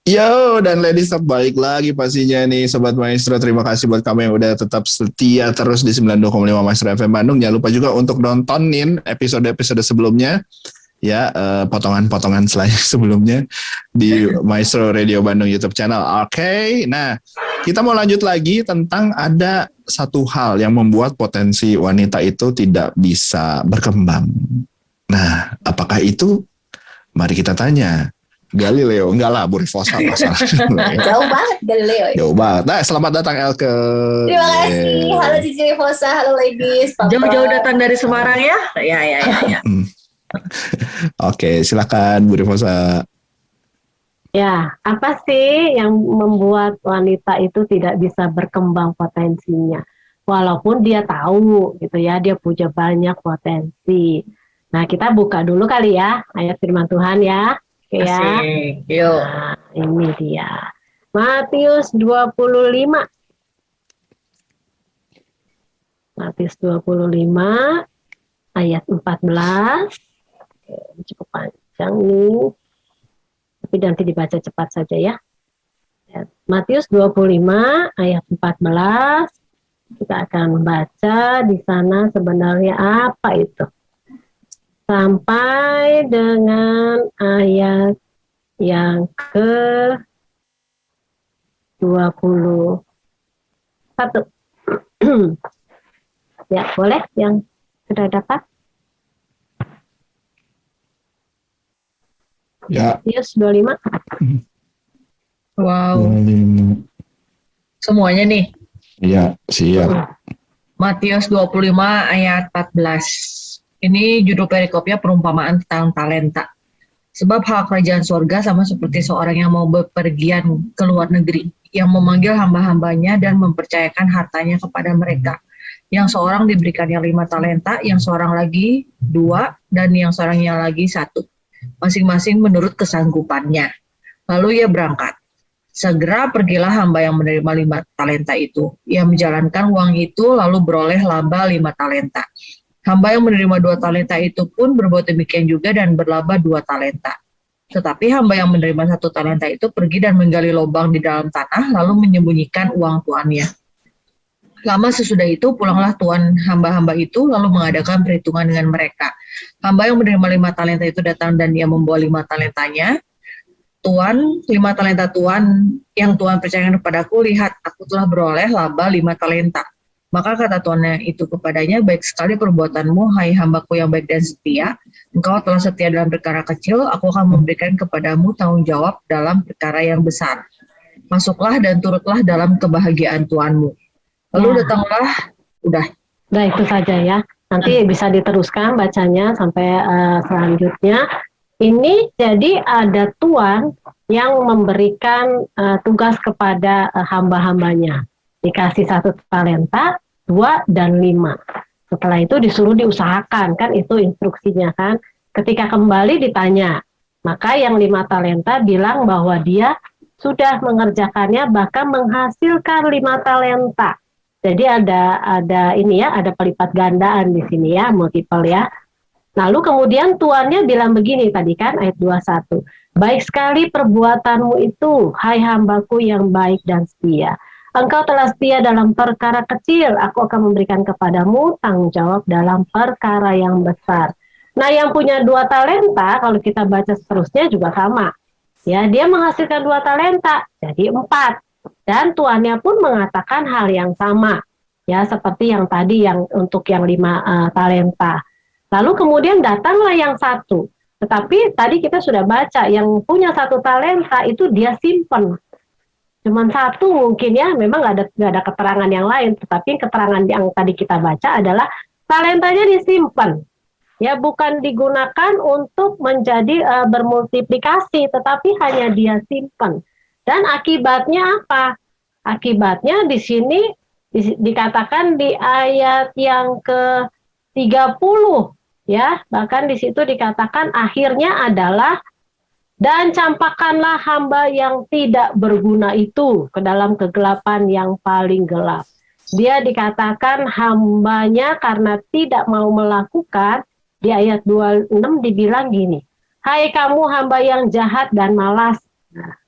Yo, dan ladies balik lagi pastinya nih Sobat Maestro. Terima kasih buat kamu yang udah tetap setia terus di 92,5 Maestro FM Bandung. Jangan lupa juga untuk nontonin episode-episode sebelumnya. Ya, potongan-potongan slide sebelumnya di Maestro Radio Bandung YouTube channel. Oke, nah kita mau lanjut lagi tentang ada satu hal yang membuat potensi wanita itu tidak bisa berkembang. Nah, apakah itu? Mari kita tanya. Galileo, enggak lah, Bu Rifosa masalah. Jauh banget Galileo. Jauh banget. Nah, selamat datang Elke. Terima kasih. Halo Cici Rifosa, halo ladies. Jauh-jauh datang dari Semarang ya? Ya. Oke, silakan Bu Rifosa. Ya, apa sih yang membuat wanita itu tidak bisa berkembang potensinya? Walaupun dia tahu gitu ya, dia punya banyak potensi. Nah, kita buka dulu kali ya ayat firman Tuhan ya. Ya. Yuk. Nah, ini dia. Matius 25. Matius 25 ayat 14. Cukup panjang nih. Tapi nanti dibaca cepat saja ya. Matius 25 ayat 14. Kita akan membaca di sana sebenarnya apa itu. Sampai dengan ayat yang ke-21. Ya, boleh yang sudah dapat? Ya. Matius 25. Wow. Semuanya nih. Iya, siap. Matius 25 ayat 14. Ini judul perikopnya perumpamaan tentang talenta. Sebab hal kerajaan surga sama seperti seorang yang mau bepergian ke luar negeri, yang memanggil hamba-hambanya dan mempercayakan hartanya kepada mereka. Yang seorang diberikannya 5 talenta, yang seorang lagi 2, dan yang seorangnya lagi 1. Masing-masing menurut kesanggupannya. Lalu ia berangkat. Segera pergilah hamba yang menerima 5 talenta itu. Ia menjalankan uang itu lalu beroleh laba 5 talenta. Hamba yang menerima 2 talenta itu pun berbuat demikian juga dan berlaba 2 talenta. Tetapi hamba yang menerima 1 talenta itu pergi dan menggali lubang di dalam tanah lalu menyembunyikan uang tuannya. Lama sesudah itu pulanglah tuan hamba-hamba itu lalu mengadakan perhitungan dengan mereka. Hamba yang menerima 5 talenta itu datang dan ia membawa 5 talentanya. Tuan, 5 talenta Tuan yang Tuan percayakan kepadaku, lihat aku telah beroleh laba 5 talenta. Maka kata tuannya itu kepadanya, baik sekali perbuatanmu, hai hambaku yang baik dan setia. Engkau telah setia dalam perkara kecil, aku akan memberikan kepadamu tanggung jawab dalam perkara yang besar. Masuklah dan turutlah dalam kebahagiaan Tuanmu. Lalu datanglah, udah. Nah, itu saja ya. Nanti bisa diteruskan bacanya sampai selanjutnya. Ini jadi ada tuan yang memberikan tugas kepada hamba-hambanya. Dikasih 1 talenta, 2 dan 5. Setelah itu disuruh diusahakan, kan itu instruksinya kan. Ketika kembali ditanya, maka yang 5 talenta bilang bahwa dia sudah mengerjakannya bahkan menghasilkan 5 talenta. Jadi ada ini ya, ada pelipat gandaan di sini ya, multiple ya. Lalu kemudian tuannya bilang begini tadi kan ayat 21. Baik sekali perbuatanmu itu, hai hambaku yang baik dan setia. Engkau telah setia dalam perkara kecil, aku akan memberikan kepadamu tanggung jawab dalam perkara yang besar. Nah, yang punya 2 talenta, kalau kita baca seterusnya juga sama. Ya, dia menghasilkan 2 talenta, jadi 4. Dan tuannya pun mengatakan hal yang sama. Ya, seperti yang tadi yang untuk yang 5 talenta. Lalu kemudian datanglah yang 1. Tetapi tadi kita sudah baca, yang punya 1 talenta itu dia simpen. Cuman 1 mungkin ya, memang nggak ada keterangan yang lain, tetapi keterangan yang tadi kita baca adalah talentanya disimpan, ya bukan digunakan untuk menjadi bermultiplikasi, tetapi hanya dia simpan. Dan akibatnya apa? Akibatnya di sini dikatakan di ayat yang ke-30, ya bahkan di situ dikatakan akhirnya adalah dan campakkanlah hamba yang tidak berguna itu ke dalam kegelapan yang paling gelap. Dia dikatakan hambanya karena tidak mau melakukan, di ayat 26 dibilang gini, hai kamu hamba yang jahat dan malas. Nah,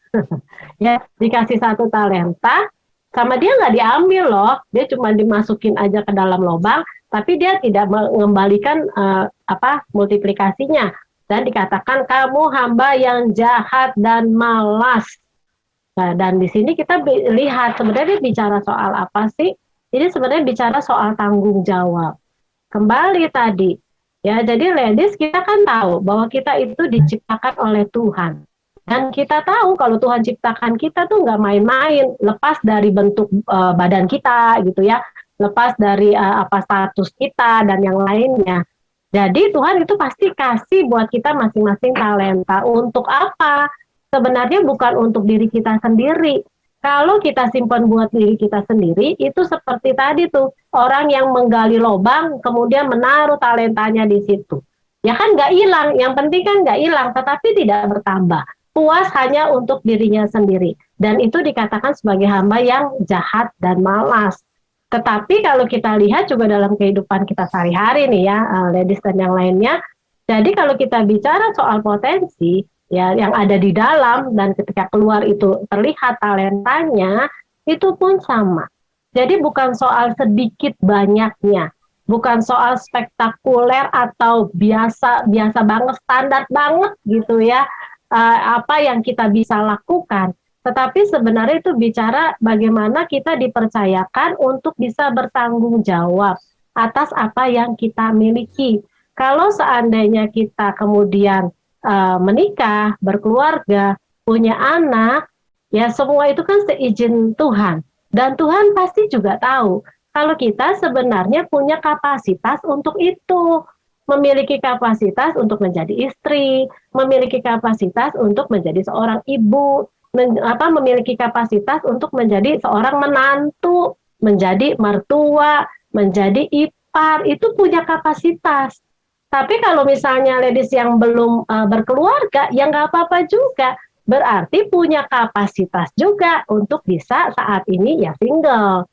Ya, dikasih 1 talenta, sama dia nggak diambil loh, dia cuma dimasukin aja ke dalam lubang, tapi dia tidak mengembalikan multiplikasinya. Dan dikatakan kamu hamba yang jahat dan malas. Nah, dan di sini kita lihat sebenarnya bicara soal apa sih? Ini sebenarnya bicara soal tanggung jawab. Kembali tadi, ya, jadi ladies, kita kan tahu bahwa kita itu diciptakan oleh Tuhan. Dan kita tahu kalau Tuhan ciptakan kita tuh nggak main-main, lepas dari bentuk badan kita gitu ya, lepas dari status kita dan yang lainnya. Jadi Tuhan itu pasti kasih buat kita masing-masing talenta. Untuk apa? Sebenarnya bukan untuk diri kita sendiri. Kalau kita simpan buat diri kita sendiri, itu seperti tadi tuh, orang yang menggali lubang kemudian menaruh talentanya di situ. Ya kan nggak hilang, yang penting kan nggak hilang, tetapi tidak bertambah. Puas hanya untuk dirinya sendiri. Dan itu dikatakan sebagai hamba yang jahat dan malas. Tetapi kalau kita lihat juga dalam kehidupan kita sehari-hari nih ya, ladies dan yang lainnya, jadi kalau kita bicara soal potensi, ya yang ada di dalam dan ketika keluar itu terlihat talentanya, itu pun sama. Jadi bukan soal sedikit banyaknya, bukan soal spektakuler atau biasa banget, standar banget gitu ya, apa yang kita bisa lakukan. Tetapi sebenarnya itu bicara bagaimana kita dipercayakan untuk bisa bertanggung jawab atas apa yang kita miliki. Kalau seandainya kita kemudian menikah, berkeluarga, punya anak, ya semua itu kan seizin Tuhan. Dan Tuhan pasti juga tahu kalau kita sebenarnya punya kapasitas untuk itu. Memiliki kapasitas untuk menjadi istri, memiliki kapasitas untuk menjadi seorang ibu, memiliki kapasitas untuk menjadi seorang menantu, menjadi mertua, menjadi ipar, itu punya kapasitas. Tapi kalau misalnya ladies yang belum berkeluarga, ya nggak apa-apa juga. Berarti punya kapasitas juga untuk bisa saat ini ya single.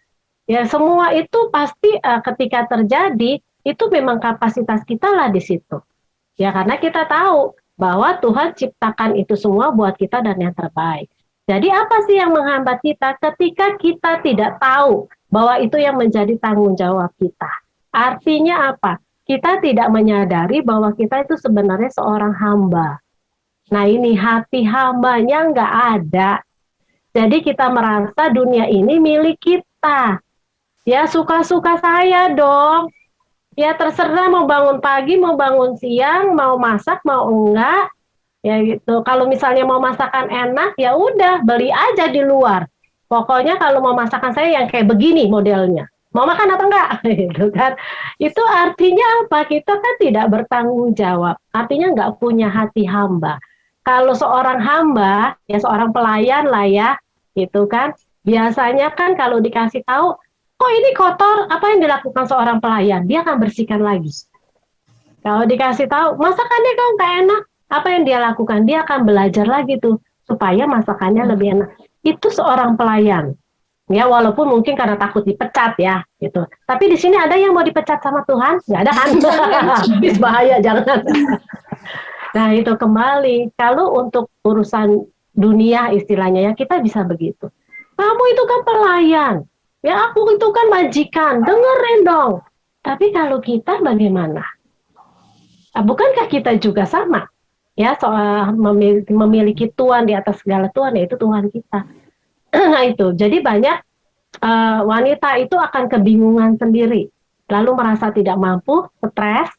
Ya semua itu pasti ketika terjadi, itu memang kapasitas kita lah di situ. Ya karena kita tahu bahwa Tuhan ciptakan itu semua buat kita dan yang terbaik. Jadi apa sih yang menghambat kita ketika kita tidak tahu bahwa itu yang menjadi tanggung jawab kita? Artinya apa? Kita tidak menyadari bahwa kita itu sebenarnya seorang hamba. Nah ini hati hambanya nggak ada. Jadi kita merasa dunia ini milik kita. Ya suka-suka saya dong. Ya terserah mau bangun pagi, mau bangun siang, mau masak, mau enggak. Ya gitu. Kalau misalnya mau masakan enak, ya udah beli aja di luar. Pokoknya kalau mau masakan saya yang kayak begini modelnya. Mau makan apa enggak? Gitu kan. Itu artinya apa? Kita kan tidak bertanggung jawab. Artinya enggak punya hati hamba. Kalau seorang hamba, ya seorang pelayan lah ya, gitu kan. Biasanya kan kalau dikasih tahu, kok ini kotor, apa yang dilakukan seorang pelayan? Dia akan bersihkan lagi. Kalau dikasih tahu, masakannya kok nggak enak, apa yang dia lakukan? Dia akan belajar lagi tuh, supaya masakannya lebih enak. Itu seorang pelayan. Ya, walaupun mungkin karena takut dipecat ya, gitu. Tapi di sini ada yang mau dipecat sama Tuhan? Nggak ada kan? Bahaya, jangan. Nah, itu kembali. Kalau untuk urusan dunia istilahnya ya, kita bisa begitu. Kamu itu kan pelayan. Ya aku itu kan majikan, dengerin dong. Tapi kalau kita bagaimana? Bukankah kita juga sama? Ya soal memiliki Tuhan di atas segala Tuhan, yaitu Tuhan kita. Nah itu, jadi banyak wanita itu akan kebingungan sendiri, lalu merasa tidak mampu, stres.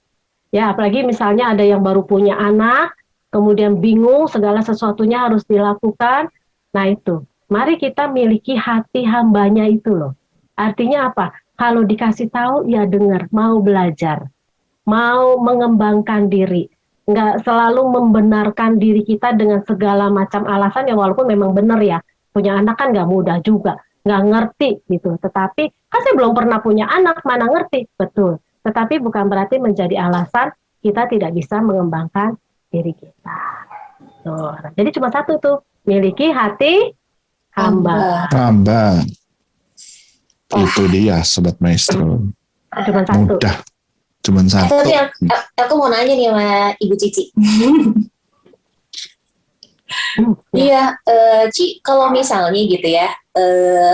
Ya apalagi misalnya ada yang baru punya anak, kemudian bingung segala sesuatunya harus dilakukan. Nah itu. Mari kita miliki hati hambanya itu loh. Artinya apa? Kalau dikasih tahu ya dengar, mau belajar, mau mengembangkan diri, nggak selalu membenarkan diri kita dengan segala macam alasan ya walaupun memang benar ya. Punya anak kan nggak mudah juga, nggak ngerti gitu. Tetapi kan saya belum pernah punya anak, mana ngerti, betul. Tetapi bukan berarti menjadi alasan kita tidak bisa mengembangkan diri kita. Tuh. Jadi cuma satu tuh, miliki hati hamba. Itu dia Sobat Maestro. Cuma satu. Mudah. Cuma satu. Tapi aku mau nanya nih sama Ibu Cici. Iya, Ci, kalau misalnya gitu ya,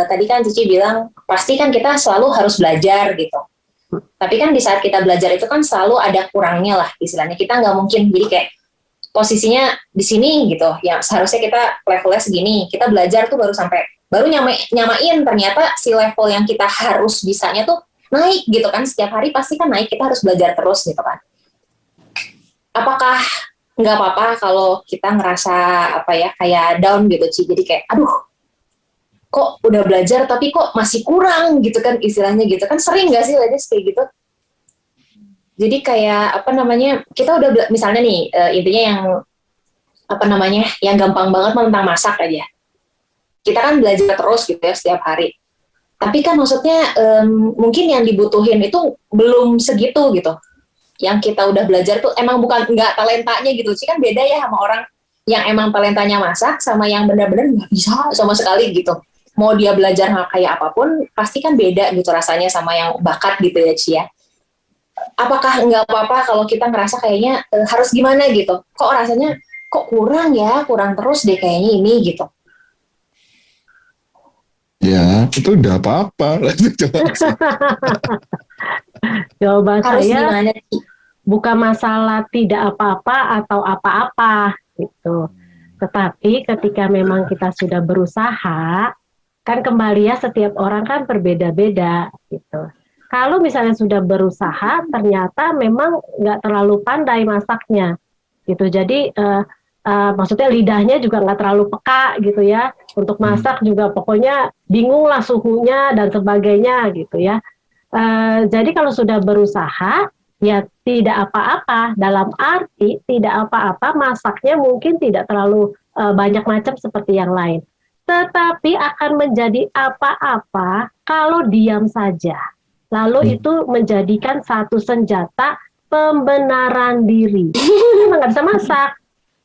tadi kan Cici bilang pasti kan kita selalu harus belajar gitu. Tapi kan di saat kita belajar itu kan selalu ada kurangnya lah istilahnya. Kita nggak mungkin jadi kayak posisinya di sini gitu. Ya seharusnya kita levelnya segini. Kita belajar tuh baru nyamain ternyata si level yang kita harus bisanya tuh naik gitu kan. Setiap hari pasti kan naik. Kita harus belajar terus gitu kan. Apakah nggak apa-apa kalau kita ngerasa kayak down gitu Ci. Jadi kayak aduh kok udah belajar tapi kok masih kurang gitu kan istilahnya gitu kan, sering nggak sih ladies kayak gitu? Jadi kayak kita udah misalnya nih intinya yang gampang banget tentang masak aja, kita kan belajar terus gitu ya setiap hari, tapi kan maksudnya mungkin yang dibutuhin itu belum segitu gitu, yang kita udah belajar tuh emang nggak talentanya gitu sih, kan beda ya sama orang yang emang talentanya masak sama yang benar-benar nggak bisa sama sekali gitu. Mau dia belajar kayak apapun, pasti kan beda gitu rasanya sama yang bakat gitu ya Ci ya. Apakah nggak apa-apa kalau kita ngerasa kayaknya harus gimana gitu? Kok rasanya kok kurang terus deh kayaknya ini gitu. Ya, itu udah apa-apa. Jawaban Harus saya gimana Ci? bukan masalah tidak apa-apa atau apa-apa gitu. Tetapi ketika memang kita sudah berusaha, kan kembali ya setiap orang kan berbeda-beda gitu. Kalau misalnya sudah berusaha, ternyata memang nggak terlalu pandai masaknya gitu. Jadi maksudnya lidahnya juga nggak terlalu peka gitu ya. Untuk masak juga pokoknya bingung lah suhunya dan sebagainya gitu ya. Jadi kalau sudah berusaha, ya tidak apa-apa. Dalam arti tidak apa-apa, masaknya mungkin tidak terlalu banyak macam seperti yang lain. Tetapi akan menjadi apa-apa kalau diam saja. Lalu itu menjadikan satu senjata pembenaran diri. Memang nggak bisa masak.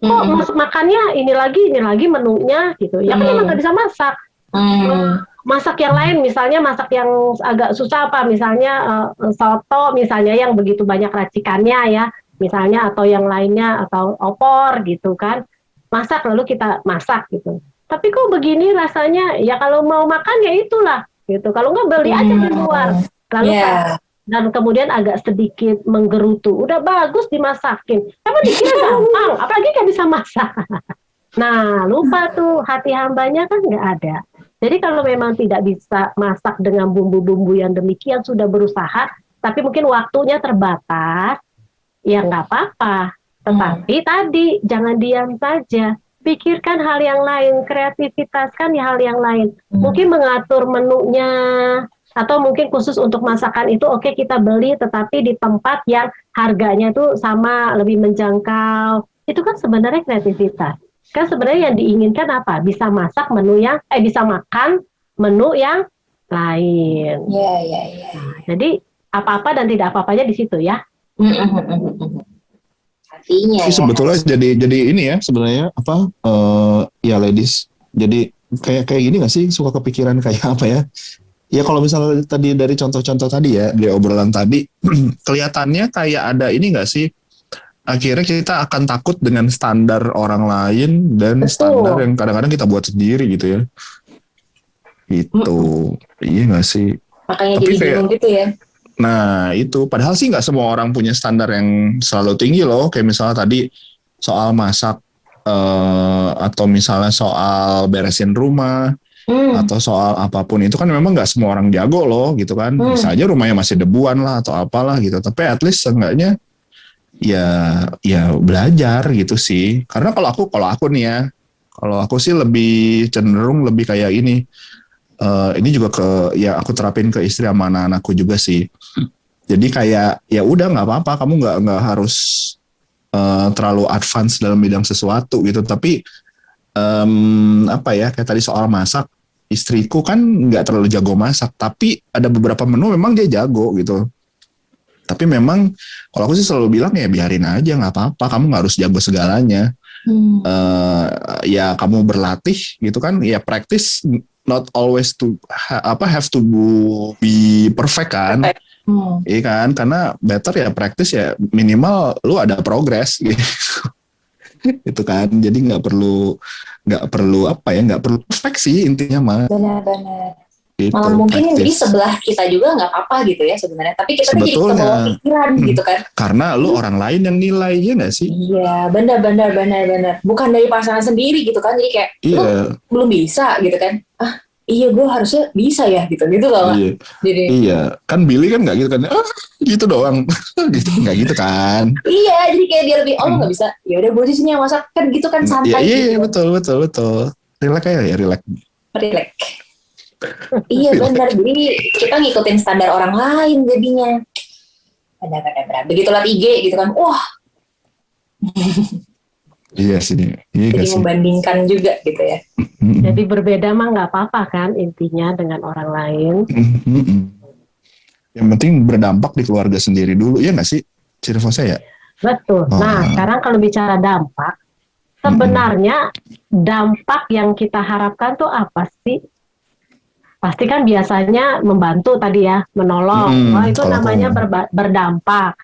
Kok makannya ini lagi menunya gitu. Ya kan memang nggak bisa masak. Masak yang lain, misalnya masak yang agak susah apa, misalnya soto misalnya yang begitu banyak racikannya ya, misalnya atau yang lainnya atau opor gitu kan. Masak lalu kita masak gitu. Tapi kok begini rasanya, ya kalau mau makan ya itulah gitu. Kalau nggak beli aja di luar. Lalu dan kemudian agak sedikit menggerutu. Udah bagus dimasakin. Tapi dikira gampang, apalagi nggak bisa masak. Nah, lupa tuh hati hambanya kan nggak ada. Jadi kalau memang tidak bisa masak dengan bumbu-bumbu yang demikian, sudah berusaha, tapi mungkin waktunya terbatas, ya nggak apa-apa. Tetapi tadi jangan diam saja. Pikirkan hal yang lain, kreativitaskan hal yang lain. Mungkin mengatur menunya, atau mungkin khusus untuk masakan itu oke, kita beli, tetapi di tempat yang harganya itu sama, lebih menjangkau. Itu kan sebenarnya kreativitas. Kan sebenarnya yang diinginkan apa? Bisa masak menu yang, bisa makan menu yang lain. Iya. Jadi apa-apa dan tidak apa-apanya di situ ya. Hatinya ya. Sebetulnya jadi ini ya sebenarnya ya ladies. Jadi kayak gini nggak sih, suka kepikiran kayak apa ya? Ya kalau misalnya tadi dari contoh-contoh tadi ya, di obrolan tadi, kelihatannya kayak ada ini nggak sih? Akhirnya kita akan takut dengan standar orang lain dan standar yang kadang-kadang kita buat sendiri gitu ya. Itu, iya nggak sih? Makanya tapi jadi bingung gitu ya. Nah itu, padahal sih nggak semua orang punya standar yang selalu tinggi loh. Kayak misalnya tadi soal masak, atau misalnya soal beresin rumah, atau soal apapun itu kan memang nggak semua orang jago loh gitu kan. Bisa aja rumahnya masih debuan lah atau apalah gitu. Tapi at least seenggaknya ya belajar gitu sih. Karena kalau aku nih ya, kalau aku sih lebih cenderung lebih kayak ini. Ini juga ya aku terapin ke istri sama anak-anakku juga sih. Jadi kayak ya udah nggak apa-apa, kamu nggak harus terlalu advance dalam bidang sesuatu gitu. Tapi kayak tadi soal masak, istriku kan nggak terlalu jago masak, tapi ada beberapa menu memang dia jago gitu. Tapi memang kalau aku sih selalu bilang ya biarin aja, nggak apa-apa, kamu nggak harus jago segalanya. Ya kamu berlatih gitu kan, ya practice, not always to have to be perfect kan. Iya kan, karena better ya practice ya, minimal lu ada progress gitu. itu kan. Jadi nggak perlu apa ya, nggak perlu perfeksi intinya mah. Benar-benar. Gitu, Malah mungkin yang jadi praktis. sebelah kita juga nggak apa-apa gitu ya sebenarnya. Tapi kita tuh jadi Sebetulnya. kebawa pikiran gitu kan. Karena lu orang lain yang nilai, ya nggak sih? Iya, benar-benar. Bukan dari pasangan sendiri gitu kan. Jadi kayak, lu Iya, belum bisa gitu kan. Ah, iya gue harusnya bisa ya gitu loh. iya, Jadi, iya. Kan Billy kan nggak gitu kan? Gitu doang, gitu nggak gitu kan? iya, jadi kayak dia lebih, lu nggak bisa. Ya udah gue di sini yang masak kan gitu kan Iya, santai iya, gitu. betul. Relax aja ya, relax. Relax. Iya benar, jadi kita ngikutin standar orang lain jadinya. Benar. Begitu liat IG gitu kan, wah, Iya sih, iya jadi nggak sih. membandingkan juga gitu ya. Jadi berbeda mah nggak apa-apa kan intinya dengan orang lain. Yang penting berdampak di keluarga sendiri dulu, ya nggak sih? Cirifose ya? Betul. Nah, sekarang kalau bicara dampak, sebenarnya dampak yang kita harapkan tuh apa sih? Pasti kan biasanya membantu tadi ya, menolong. Wah, itu kalau namanya berdampak.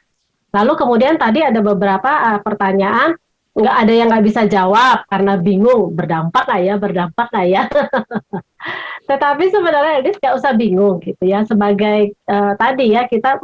Lalu kemudian tadi ada beberapa pertanyaan, nggak ada yang nggak bisa jawab karena bingung, berdampak nggak ya? Tetapi sebenarnya ini nggak usah bingung gitu ya. Sebagai tadi ya, kita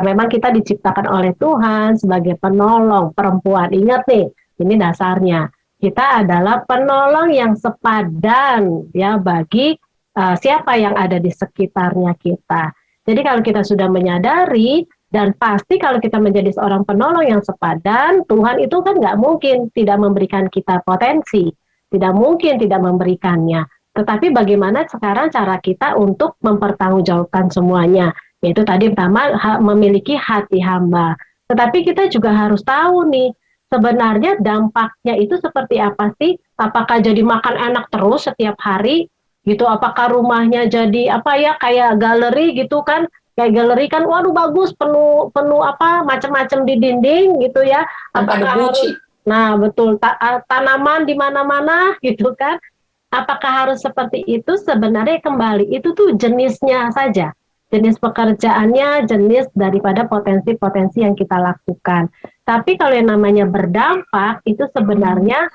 memang kita diciptakan oleh Tuhan sebagai penolong perempuan. Ingat nih, ini dasarnya. Kita adalah penolong yang sepadan ya bagi siapa yang ada di sekitarnya kita. Jadi kalau kita sudah menyadari, dan pasti kalau kita menjadi seorang penolong yang sepadan, Tuhan itu kan nggak mungkin tidak memberikan kita potensi, tidak mungkin tidak memberikannya. Tetapi bagaimana sekarang cara kita untuk mempertanggungjawabkan semuanya, yaitu tadi pertama memiliki hati hamba. Tetapi kita juga harus tahu nih, sebenarnya dampaknya itu seperti apa sih? Apakah jadi makan enak terus setiap hari gitu? Apakah rumahnya jadi kayak galeri gitu kan? Kayak galeri kan, waduh bagus, penuh macam-macam di dinding gitu ya. Apakah betul tanaman di mana-mana gitu kan? Apakah harus seperti itu? Sebenarnya kembali itu tuh jenisnya saja. Jenis pekerjaannya, jenis daripada potensi-potensi yang kita lakukan. Tapi kalau yang namanya berdampak, itu sebenarnya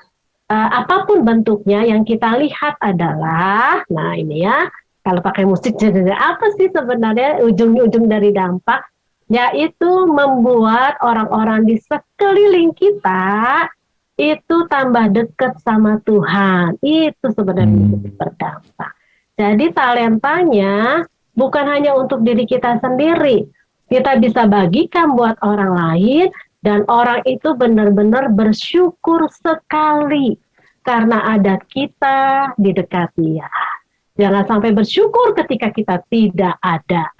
apapun bentuknya yang kita lihat adalah, nah ini ya, kalau pakai musik jadi apa sih sebenarnya ujung-ujung dari dampak? Yaitu membuat orang-orang di sekeliling kita itu tambah dekat sama Tuhan. Itu sebenarnya berdampak. Jadi talentanya bukan hanya untuk diri kita sendiri. Kita bisa bagikan buat orang lain dan orang itu benar-benar bersyukur sekali karena ada kita di dekat dia. Jangan sampai bersyukur ketika kita tidak ada.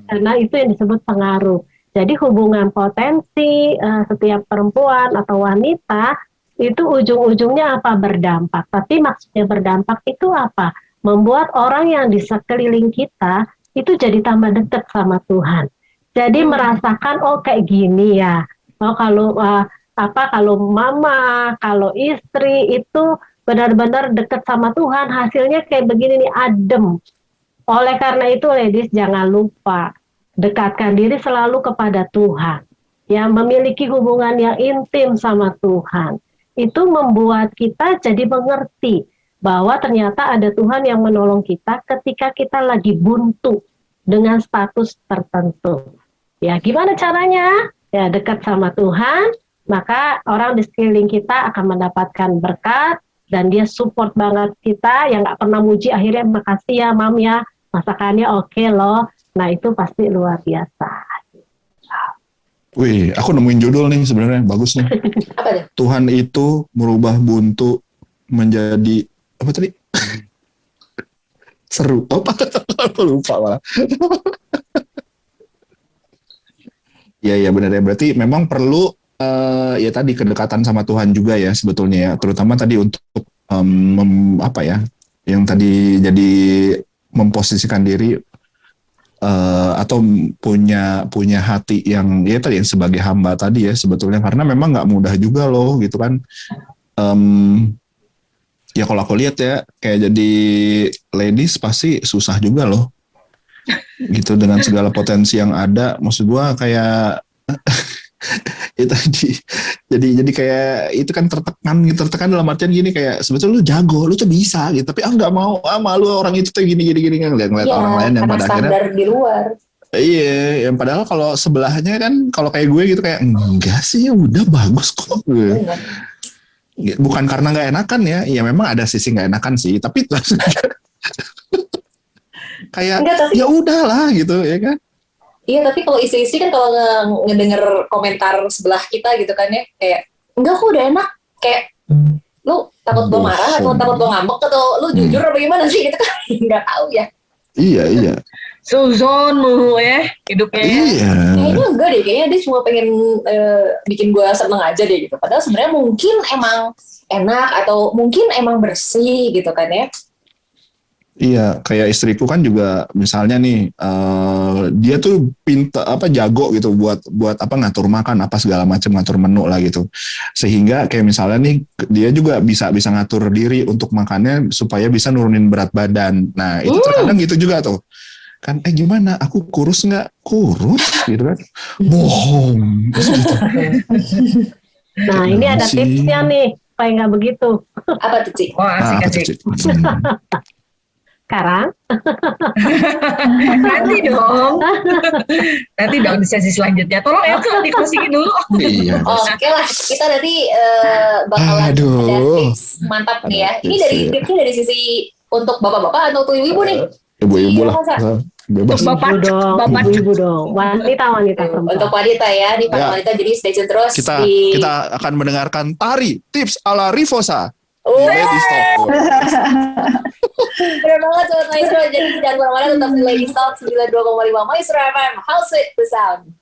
Karena itu yang disebut pengaruh. Jadi hubungan potensi setiap perempuan atau wanita itu ujung-ujungnya apa? Berdampak. Tapi maksudnya berdampak itu apa? Membuat orang yang di sekeliling kita itu jadi tambah dekat sama Tuhan. Jadi merasakan kayak gini ya. Kalau mama, kalau istri itu benar-benar dekat sama Tuhan, hasilnya kayak begini nih, adem. Oleh karena itu ladies, jangan lupa dekatkan diri selalu kepada Tuhan. Ya, memiliki hubungan yang intim sama Tuhan. Itu membuat kita jadi mengerti bahwa ternyata ada Tuhan yang menolong kita ketika kita lagi buntu dengan status tertentu. Ya, gimana caranya? Ya, dekat sama Tuhan, maka orang di sekeliling kita akan mendapatkan berkat dan dia support banget kita, yang nggak pernah muji, akhirnya makasih ya Mam ya, masakannya oke loh. Nah, itu pasti luar biasa. Wih, aku nemuin judul nih sebenarnya, bagus nih. Apa tuh? Tuhan itu merubah buntu menjadi apa tadi? Seru. Apa lupa malah. Iya benar ya. Berarti memang perlu ya tadi kedekatan sama Tuhan juga ya sebetulnya ya. Terutama tadi untuk yang tadi jadi memposisikan diri atau punya hati yang ya tadi yang sebagai hamba tadi ya sebetulnya, karena memang nggak mudah juga loh gitu kan. Ya kalau aku lihat ya kayak jadi ladies pasti susah juga loh gitu dengan segala potensi yang ada. Maksud gua kayak itu jadi kayak itu kan tertekan dalam artian gini, kayak sebetulnya lu jago, lu tuh bisa gitu, tapi nggak mau, malu orang itu tuh gini ngeliat Iya, orang lain yang karena pada akhirnya standar di luar. iya, yang padahal kalau sebelahnya kan kalau kayak gue gitu kayak enggak sih, udah bagus kok. Bener. Bukan karena nggak enakan ya memang ada sisi nggak enakan sih, tapi kayak Enggak, tapi ya udahlah gitu ya kan. iya, tapi kalau istri-istri kan kalau ngedenger komentar sebelah kita gitu kan ya, kayak enggak kok udah enak, kayak lu takut gue marah atau Bohong. takut gue ngambek atau lu jujur apa gimana sih gitu kan. Nggak tahu ya. Iya. Suzon mulu ya hidupnya. Iya. Kayaknya enggak deh, kayaknya dia cuma pengen bikin gue seneng aja deh gitu. Padahal sebenarnya mungkin emang enak atau mungkin emang bersih gitu kan ya. Iya, kayak istriku kan juga misalnya nih dia tuh jago gitu buat ngatur makan apa segala macam, ngatur menu lah gitu. Sehingga kayak misalnya nih dia juga bisa ngatur diri untuk makannya supaya bisa nurunin berat badan. Nah, itu terkadang gitu juga tuh. Kan gimana? Aku kurus nggak? Kurus gitu kan. Bohong. Terus gitu. Nah, ini ada Sih. tipsnya nih, supaya nggak begitu. Apa tuh, Ci? Wah, asik-asik. Sekarang, Nanti dong. Nanti dong di sesi selanjutnya. Tolong ya tuh dikasihin dulu. Iya. Oke lah, kita nanti bakalan Aduh. ada tips mantap nih ya. Ini dari Tips, ya. tipsnya dari sisi untuk bapak-bapak atau untuk ibu-ibu nih? Ibu-ibu lah. Iya, masa? Bebas. Untuk Bapak. ibu-ibu dong, wanita perempuan. Untuk wanita ya, nih para Ya. wanita, jadi stay tune terus Kita akan mendengarkan tari tips ala Rivosa. Oh, Ladies Talk. bener banget Sobat Maestro. Jadi jangan kemana-mana, tetap di Ladies Talk 92,5 Maestro FM. House it the sound.